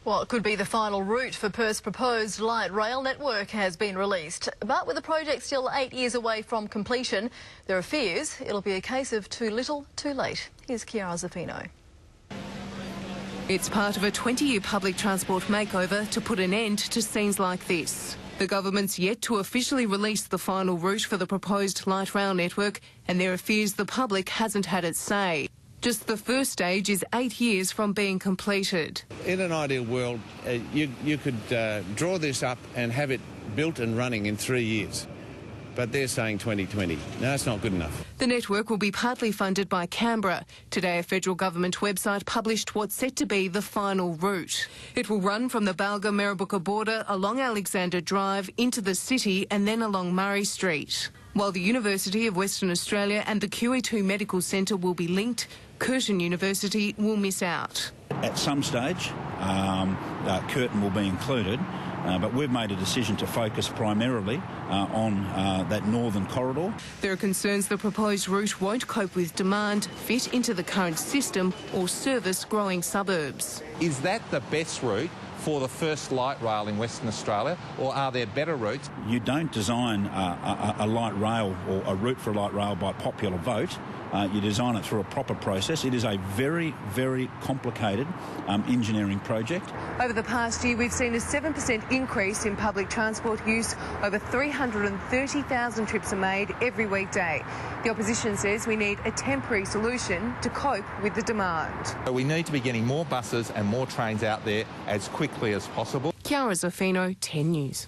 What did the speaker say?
Well, it could be the final route for Perth's proposed light rail network has been released. But with the project still 8 years away from completion, there are fears it'll be a case of too little, too late. Here's Chiara Zaffino. It's part of a 20-year public transport makeover to put an end to scenes like this. The government's yet to officially release the final route for the proposed light rail network, and there are fears the public hasn't had its say. Just the first stage is 8 years from being completed. In an ideal world, you could draw this up and have it built and running in 3 years. But they're saying 2020. No, that's not good enough. The network will be partly funded by Canberra. Today, a federal government website published what's set to be the final route. It will run from the Balga-Mirrabooka border along Alexander Drive into the city and then along Murray Street. While the University of Western Australia and the QE2 Medical Centre will be linked, Curtin University will miss out. At some stage, Curtin will be included, but we've made a decision to focus primarily on that northern corridor. There are concerns the proposed route won't cope with demand, fit into the current system or service growing suburbs. Is that the best route for the first light rail in Western Australia, or are there better routes? You don't design a light rail or a route for a light rail by popular vote. You design it through a proper process. It is a very, very complicated engineering project. Over the past year, we've seen a 7% increase in public transport use. Over 330,000 trips are made every weekday. The opposition says we need a temporary solution to cope with the demand. We need to be getting more buses and more trains out there as quickly as possible. Chiara Zaffino, 10 News.